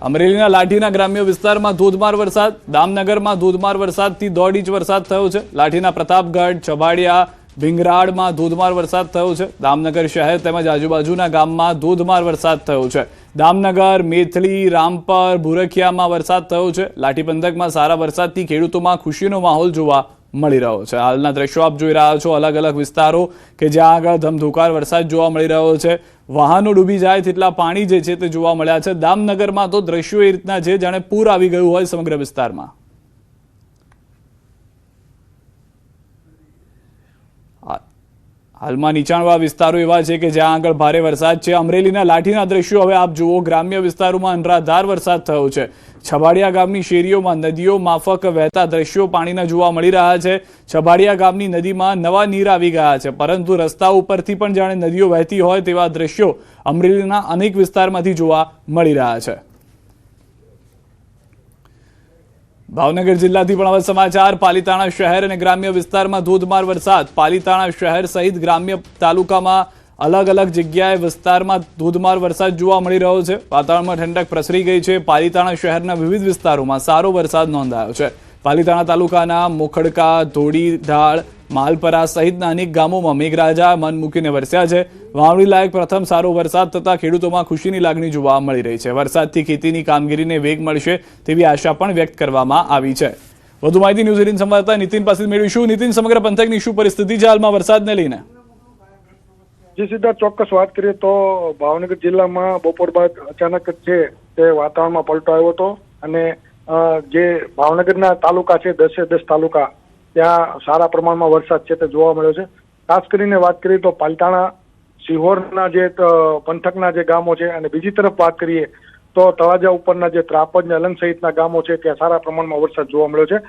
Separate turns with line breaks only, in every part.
અમરેલીના લાઠીના ગ્રામ્ય વિસ્તારમાં ધોધમાર વરસાદ, દામનગરમાં ધોધમાર વરસાદથી 1.5 ઇંચ વરસાદ થયો છે। લાઠીના પ્રતાપગઢ, છબાડિયા, ભીંગરાડમાં ધોધમાર વરસાદ થયો છે। દામનગર શહેર તેમજ આજુબાજુના ગામમાં ધોધમાર વરસાદ થયો છે। દામનગર, મેથલી, રામપર, ભૂરખિયામાં વરસાદ થયો છે। લાઠી પંથકમાં સારા વરસાદથી ખેડૂતોમાં ખુશીનો માહોલ જોવા મળી રહ્યો છે। હાલના દ્રશ્યો આપ જોઈ રહ્યા છો, અલગ અલગ વિસ્તારો કે જ્યાં આગળ ધમધોકાર વરસાદ જોવા મળી રહ્યો છે। વાહનો ડૂબી જાય તેટલા પાણી જે છે તે જોવા મળ્યા છે। દામનગરમાં તો દ્રશ્યો એ રીતના છે જાણે પૂર આવી ગયું હોય સમગ્ર વિસ્તારમાં। હાલમાં નીચાણવાળા વિસ્તારો એવા છે કે જ્યાં આગળ ભારે વરસાદ છે। અમરેલીના લાઠીના દ્રશ્યો હવે આપ જુઓ, ગ્રામ્ય વિસ્તારોમાં અનરાધાર વરસાદ થયો છે। છબાડિયા ગામની શેરીઓમાં નદીઓ માફક વહેતા દ્રશ્યો પાણીના જોવા મળી રહ્યા છે। છબાડિયા ગામની નદીમાં નવા નીર આવી ગયા છે, પરંતુ રસ્તા ઉપરથી પણ જાણે નદીઓ વહેતી હોય તેવા દ્રશ્યો અમરેલીના અનેક વિસ્તારમાંથી જોવા મળી રહ્યા છે। ભાવનગર જિલ્લાથી પણ હવે સમાચાર। પાલીતાણા શહેર અને ગ્રામ્ય વિસ્તારમાં ધોધમાર વરસાદ। પાલીતાણા શહેર સહિત ગ્રામ્ય તાલુકામાં અલગ અલગ જગ્યાએ વિસ્તારમાં ધોધમાર વરસાદ જોવા મળી રહ્યો છે। વાતાવરણમાં ઠંડક પ્રસરી ગઈ છે। પાલીતાણા શહેરના વિવિધ વિસ્તારોમાં સારો વરસાદ નોંધાયો છે। પાલીતાણા તાલુકાના મોખડકા, ધોડી, ઢાળ, માલપરા સહિતના અનેક ગામોમાં મેઘરાજા મન મૂકીને વરસ્યા છે। વાવણી લાયક પ્રથમ સારો વરસાદ થતાં ખેડૂતોમાં ખુશીની લાગણી જોવા મળી રહી છે। વરસાદથી ખેતીની કામગીરીને વેગ મળશે તેવી આશા પણ વ્યક્ત કરવામાં આવી છે। વધુ માહિતી ન્યૂઝ 18 સંવાદદાતા નીતિન પાસે મેળવીશું। નીતિન, સમગ્ર પંથકની શું પરિસ્થિતિ છે હાલમાં વરસાદને લઈને?
જી સિદ્ધાર્થ, ચોક્કસ વાત કરીએ તો ભાવનગર જિલ્લામાં બપોર બાદ અચાનક છે તે વાતાવરણમાં પલટો આવ્યો હતો અને જે ભાવનગરના તાલુકા છે 10 તાલુકા ત્યાં સારા પ્રમાણમાં વરસાદ છે તે જોવા મળ્યો છે। ખાસ કરીને વાત કરીએ તો પાલીતાણા, સિહોરના જે પંથકના જે ગામો છે અને બીજી તરફ વાત કરીએ તો તળાજા ઉપરના જે ત્રાપજ, અલંગ સહિતના ગામો છે ત્યાં સારા પ્રમાણમાં વરસાદ જોવા મળ્યો છે।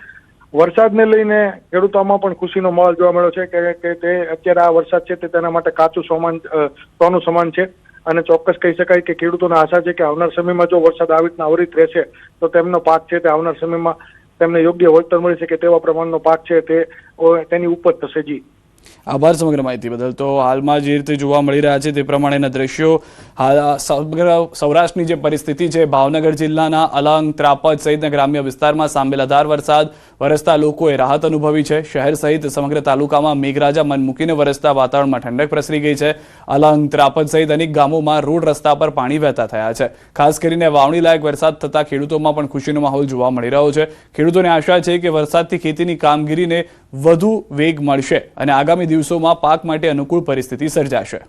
વરસાદને લઈને ખેડૂતોમાં પણ ખુશીનો માહોલ જોવા મળ્યો છે કે તે અત્યારે આ વરસાદ છે તે તેના માટે કાચું સોનું સમાન છે અને ચોક્કસ કહી શકાય કે ખેડૂતોને આશા છે કે આવનાર સમયમાં જો વરસાદ આવી રીતના અવિરત રહેશે તો તેમનો પાક છે તે આવનાર સમયમાં તેમને યોગ્ય વળતર મળી શકે તેવા પ્રમાણનો પાક છે તેની ઉપજ થશે। જી,
આભાર સમગ્ર માહિતી બદલ। તો હાલમાં જે રીતે જોવા મળી રહ્યા છે તે પ્રમાણેના દ્રશ્યો સમગ્ર સૌરાષ્ટ્રની જે પરિસ્થિતિ છે, ભાવનગર જિલ્લાના અલંગ, ત્રાપજ સહિતના ગ્રામ્ય વિસ્તારમાં સાંબેલાધાર વરસાદ વરસતા લોકોએ રાહત અનુભવી છે। શહેર સહિત સમગ્ર તાલુકામાં મેઘરાજા મન મૂકીને વરસતા વાતાવરણમાં ઠંડક પ્રસરી ગઈ છે। અલંગ, ત્રાપજ સહિત અનેક ગામોમાં રોડ રસ્તા પર પાણી વહેતા થયા છે। ખાસ કરીને વાવણી લાયક વરસાદ થતાં ખેડૂતોમાં પણ ખુશીનો માહોલ જોવા મળી રહ્યો છે। ખેડૂતોને આશા છે કે વરસાદથી ખેતીની કામગીરીને વધુ વેગ મળશે અને આગામી દિવસોમાં પાક માટે અનુકૂળ પરિસ્થિતિ સર્જાશે।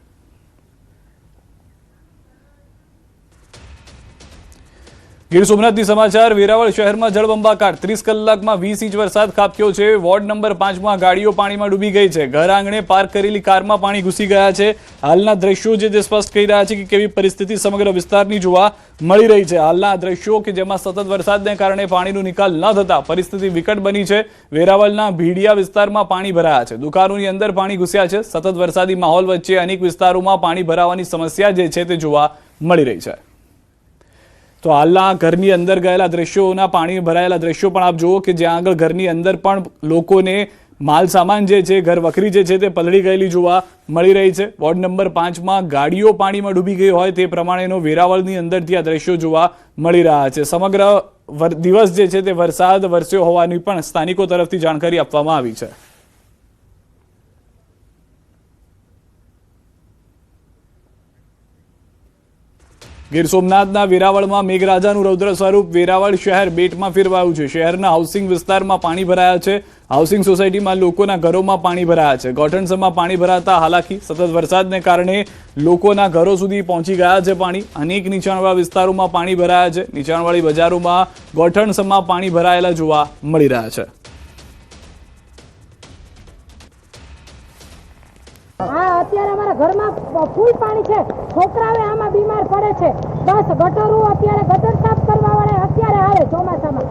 ગીર સોમનાથથી સમાચાર। વેરાવળ શહેરમાં જળબંબાકાર, 30 કલાકમાં 20 ઇંચ વરસાદ ખાબક્યો છે। વોર્ડ નંબર 5માં ગાડીઓ પાણીમાં ડૂબી ગઈ છે। ઘર આંગણે પાર્ક કરેલી કારમાં પાણી ઘૂસી ગયા છે। હાલના દ્રશ્યો જે સ્પષ્ટ કહી રહ્યા છે કે કેવી પરિસ્થિતિ સમગ્ર વિસ્તારની જોવા મળી રહી છે। હાલના દ્રશ્યો કે જેમાં સતત વરસાદને કારણે પાણીનો નિકાલ ન થતા પરિસ્થિતિ વિકટ બની છે। વેરાવળના ભીડિયા વિસ્તારમાં પાણી ભરાયા છે। દુકાનોની અંદર પાણી ઘૂસ્યા છે। સતત વરસાદી માહોલ વચ્ચે અનેક વિસ્તારોમાં પાણી ભરાવાની સમસ્યા જે છે તે જોવા મળી રહી છે। તો હાલના ઘરની અંદર ગયેલા દ્રશ્યોના પાણી ભરાયેલા દ્રશ્યો પણ આપ જુઓ કે જ્યાં આગળ ઘરની અંદર પણ લોકોને માલ સામાન જે છે, ઘર વખરી જે છે તે પલળી ગયેલી જોવા મળી રહી છે। વોર્ડ નંબર 5માં ગાડીઓ પાણીમાં ડૂબી ગઈ હોય તે પ્રમાણેનો વેરાવળની અંદરથી આ દ્રશ્યો જોવા મળી રહ્યા છે। સમગ્ર દિવસ જે છે તે વરસાદ વરસ્યો હોવાની પણ સ્થાનિકો તરફથી જાણકારી આપવામાં આવી છે। ગીર સોમનાથના વેરાવળમાં મેઘરાજાનું રૌદ્ર સ્વરૂપ। વેરાવળ શહેર બેટમાં ફેરવાયું છે। શહેરના હાઉસિંગ વિસ્તારમાં પાણી ભરાયા છે। હાઉસિંગ સોસાયટીમાં લોકોના ઘરોમાં પાણી ભરાયા છે। ગોઠણસમાં પાણી ભરાતા હાલાકી, સતત વરસાદને કારણે લોકોના ઘરો સુધી પહોંચી ગયા છે પાણી। અનેક નીચાણવાળા વિસ્તારોમાં પાણી ભરાયા છે। નીચાણવાળી બજારોમાં ગોઠણસમાં પાણી ભરાયેલા જોવા મળી રહ્યા છે।
અત્યારે અમારા ઘરમાં ફૂલ પાણી છે। છોકરાઓ આમાં બીમાર પડે છે। બસ ગટરો અત્યારે ગટર સાફ કરવા વાળા અત્યારે આવે ચોમાસામાં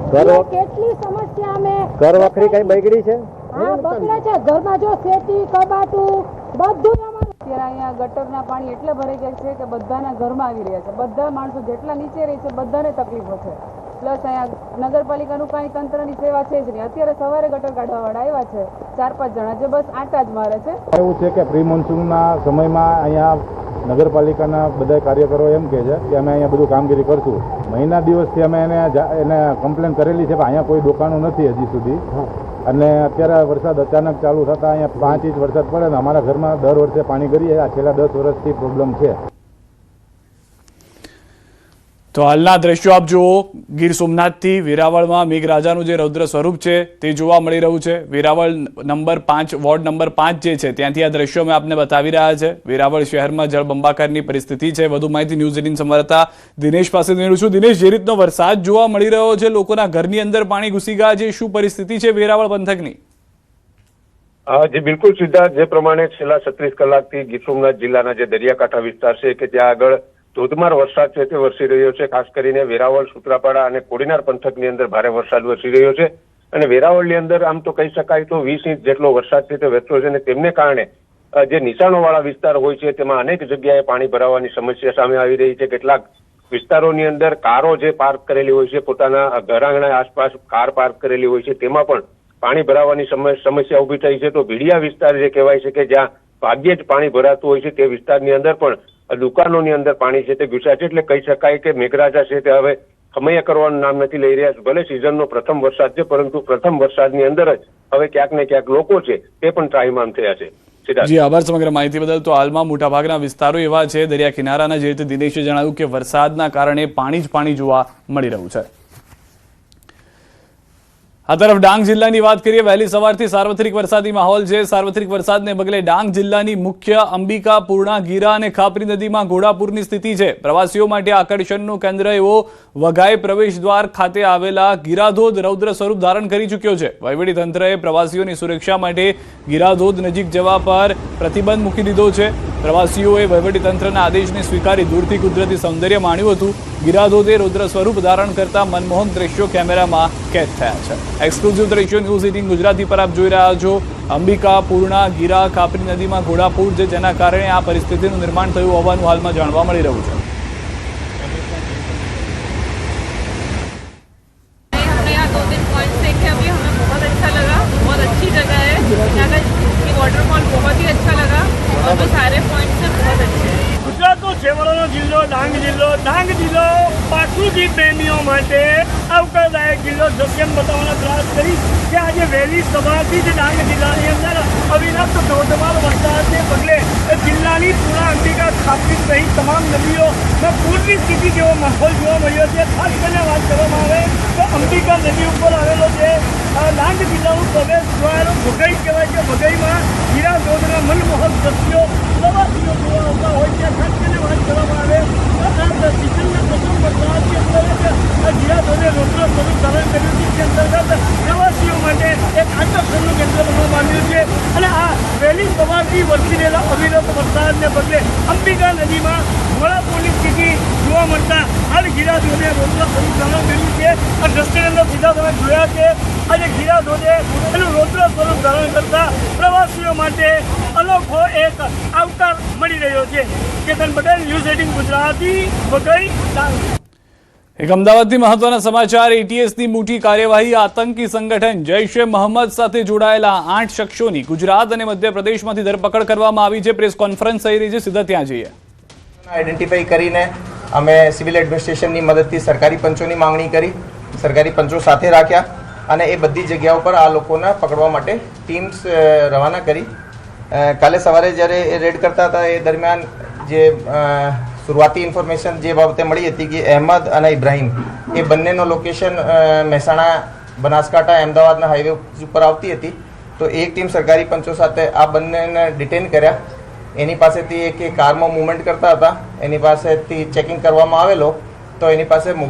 કેટલી સમસ્યા અમે
ઘર વખરી કઈ બગડી છે?
હા, બગડે છે। ઘરમાં જો સેટી, કબાટું બધું અમારું
અત્યારે અહીંયા ગટરના પાણી એટલે ભરાઈ ગયા છે કે બધાના ઘરમાં આવી રહ્યા છે। બધા માણસો જેટલા નીચે રહે છે બધાને તકલીફો છે। પ્લસ અહીંયા નગરપાલિકાનું કાંઈ તંત્રની સેવા છે જ નહીં। અત્યારે સવારે ગટર કાઢવા વાળા આવ્યા છે 4-5 જણા જે બસ આટા જ મારે છે।
એવું છે કે પ્રી મોન્સૂનના સમયમાં અહીંયા
નગરપાલિકાના બધા કાર્યકરો એમ કહે છે કે અમે અહીંયા બધું કામગીરી કરશું. મહિના દિવસથી અમે એને કમ્પ્લેન કરેલી છે, પણ અહીંયા કોઈ દુકાનો નથી હજી સુધી. અને અત્યારે વરસાદ અચાનક ચાલુ થતાં અહીંયા 5 ઇંચ વરસાદ પડે ને અમારા ઘરમાં દર વર્ષે પાણી ગરીએ. આ છેલ્લા 10 વર્ષથી પ્રોબ્લેમ છે.
તો હાલના દ્રશ્યો આપ જુઓ, ગીર સોમનાથથી વેરાવળમાં મેઘરાજાનું જે રૌદ્ર સ્વરૂપ છે તે જોવા મળી રહ્યું છે. વેરાવળ નંબર 5 વોર્ડ નંબર 5 જે છે ત્યાંથી આ દ્રશ્યો અમે આપને બતાવી રહ્યા છે. વેરાવળ શહેરમાં જળબંબાકારની પરિસ્થિતિ છે. વધુ માહિતી ન્યૂઝ 18 સંવાદદાતા દિનેશ પાસે મેળવું છું. દિનેશ, જે રીતનો વરસાદ જોવા મળી રહ્યો છે, લોકોના ઘરની અંદર પાણી ઘૂસી ગયા છે, શું પરિસ્થિતિ છે વેરાવળ પંથકની?
જી બિલકુલ સિદ્ધાર્થ, જે પ્રમાણે છેલ્લા 36 કલાકથી ગીર સોમનાથ જિલ્લાના જે દરિયાકાંઠા વિસ્તાર છે કે ત્યાં આગળ ધોધમાર વરસાદ છે તે વરસી રહ્યો છે. ખાસ કરીને વેરાવળ, સૂત્રાપાડા અને કોડીનાર પંથકની અંદર ભારે વરસાદ વરસી રહ્યો છે. અને વેરાવળની અંદર આમ તો કહી શકાય તો 20 ઇંચ જેટલો વરસાદ છે તે વરસ્યો છે. અને તેમને કારણે જે નિશાણોવાળા વિસ્તાર હોય છે તેમાં અનેક જગ્યાએ પાણી ભરાવાની સમસ્યા સામે આવી રહી છે. કેટલાક વિસ્તારોની અંદર કારો જે પાર્ક કરેલી હોય છે, પોતાના ઘર આંગણા આસપાસ કાર પાર્ક કરેલી હોય છે, તેમાં પણ પાણી ભરાવાની સમસ્યા ઉભી થઈ છે. તો ભીડિયા વિસ્તાર જે કહેવાય છે કે જ્યાં ભાગ્યે જ પાણી ભરાતું હોય છે, તે વિસ્તારની અંદર પણ દુકાનોની અંદર પાણી છે તે ઘૂસ્યા છે. એટલે કહી શકાય કે મેઘરાજા છે તે હવે ખમૈયા કરવાનું નામ નથી લઈ રહ્યા. ભલે સિઝનનો પ્રથમ વરસાદ છે, પરંતુ પ્રથમ વરસાદની અંદર જ હવે ક્યાંક ને ક્યાંક લોકો છે તે પણ ત્રાહિમામ થયા છે.
જી આભાર સમગ્ર માહિતી બદલ. તો હાલમાં મોટાભાગના વિસ્તારો એવા છે દરિયા કિનારાના, જે રીતે દિનેશે જણાવ્યું કે વરસાદના કારણે પાણી જ પાણી જોવા મળી રહ્યું છે. આ તરફ ડાંગ જિલ્લાની વાત કરીએ. વહેલી સવારથી સાર્વત્રિક વરસાદી માહોલ છે. સાર્વત્રિક વરસાદને પગલે ડાંગ જિલ્લાની મુખ્ય અંબિકા, પૂર્ણા, ગીરા અને ખાપરી નદીમાં ઘોડાપૂરની સ્થિતિ છે. પ્રવાસીઓ માટે આકર્ષણનું કેન્દ્ર એવો વઘાઈ પ્રવેશ દ્વાર ખાતે આવેલા ગીરાધોધ રૌદ્ર સ્વરૂપ ધારણ કરી ચૂક્યો છે. વહીવટી તંત્રએ પ્રવાસીઓની સુરક્ષા માટે ગીરાધોધ નજીક જવા પર પ્રતિબંધ મૂકી દીધો છે. પ્રવાસીઓએ વહીવટી તંત્રના આદેશને સ્વીકારી દૂરથી કુદરતી સૌંદર્ય માણ્યું હતું. ગીરાધોધે રૌદ્ર સ્વરૂપ ધારણ કરતા મનમોહક દ્રશ્યો કેમેરામાં કેદ થયા છે. એક્સક્લુઝિવ દ્રશ્યો ન્યૂઝ 18 ગુજરાતી પર આપ જોઈ રહ્યા છો. અંબિકા, પૂર્ણા, ગીરા, ખાપરી નદીમાં ઘોડાપૂર છે, જેના કારણે આ પરિસ્થિતિનું નિર્માણ થયું હોવાનું હાલમાં જાણવા મળી રહ્યું છે.
हमने यहाँ 2-3 पॉइंट्स देखे अभी, हमें बहुत अच्छा लगा. बहुत अच्छी जगह है. यहाँ का वाटरफॉल बहुत ही अच्छा लगा और वो सारे पॉइंट्स हैं बहुत अच्छे हैं.
ગુજરાતનો છેવાડાનો જિલ્લો ડાંગ જિલ્લો પ્રકૃતિ પ્રેમીઓ માટે આવકારદાયક જિલ્લો છે તેમ બતાવવાનો પ્રયાસ કરી કે આજે વહેલી સવારથી જ ડાંગ જિલ્લાની અંદર અવિરત ધોધમાર વરસાદને પગલે જિલ્લાની પૂર્ણા, અંબિકા, ખાપરી સહિત તમામ નદીઓમાં પૂરની સ્થિતિ જેવો માહોલ જોવા મળ્યો છે. ખાસ કરીને વાત કરવામાં આવે તો અંબિકા નદી ઉપર આવેલો છે ડાંગ જિલ્લાનું પ્રવેશ દ્વાર વઘઈ કહેવાય છે. વઘઈમાં ગીરાધોધના મનમોહક દ્રશ્યો પ્રવાસીઓ જોવા આવતા હોય છે. ખાસ કરીને વાત કરવામાં આવે સિઝનના પ્રથમ વરસાદની અંદર ગીરાધોધે રૌદ્ર સ્વરૂપ ધારણ કર્યું છે. તે અંતર્ગત પ્રવાસીઓ માટે એક આકર્ષણનું કેન્દ્ર બનવામાં આવ્યું છે. અને આ વહેલી સવારથી વરસી રહેલા અવિરત વરસાદને પગલે અંબિકા નદીમાં ઘોડાપૂરની સ્થિતિ જોવા મળતા હાલ ગીરાધોધે રૌદ્ર સ્વરૂપ ધારણ કર્યું છે. આ દ્રશ્યની અંદર સીધા તમે જોયા કે આજે ગીરાધોધે એનું રૌદ્ર સ્વરૂપ ધારણ કરતા પ્રવાસીઓ માટે અનોખો એક આવકાર મળી રહ્યો છે. કેતન પટેલ, ન્યૂઝ 18 ગુજરાતી, વઘઈ, ડાંગ.
એક અમદાવાદથી મહત્વના સમાચાર. એટીએસની મોટી કાર્યવાહી. આતંકી સંગઠન જૈશ એ મોહમ્મદ સાથે જોડાયેલા 8 શખ્સોની ગુજરાત અને મધ્યપ્રદેશમાંથી ધરપકડ કરવામાં આવી છે. પ્રેસ કોન્ફરન્સ થઈ રહી છે, સીધા ત્યાં જઈએ.
આઈડેન્ટિફાઈ કરીને અમે સિવિલ એડમિનિસ્ટ્રેશનની મદદથી સરકારી પંચોની માંગણી કરી. સરકારી પંચો સાથે રાખ્યા અને એ બધી જગ્યાઓ પર આ લોકોને પકડવા માટે ટીમ્સ રવાના કરી. કાલે સવારે જ્યારે એ રેડ કરતા હતા એ દરમિયાન જે શરૂઆતી ઇન્ફોર્મેશન જે બાબતે મળી હતી કે અહેમદ અને ઇબ્રાહીમ એ બંનેનો લોકેશન મહેસાણા, બનાસકાંઠા, અમદાવાદના હાઈવે ઉપર આવતી હતી. તો એક ટીમ સરકારી પંચો સાથે આ બંનેને ડિટેન કર્યા. એની પાસેથી એક કારમાં મૂવમેન્ટ કરતા હતા, એની પાસેથી ચેકિંગ કરવામાં આવેલો તો એની પાસે મોબાઈલ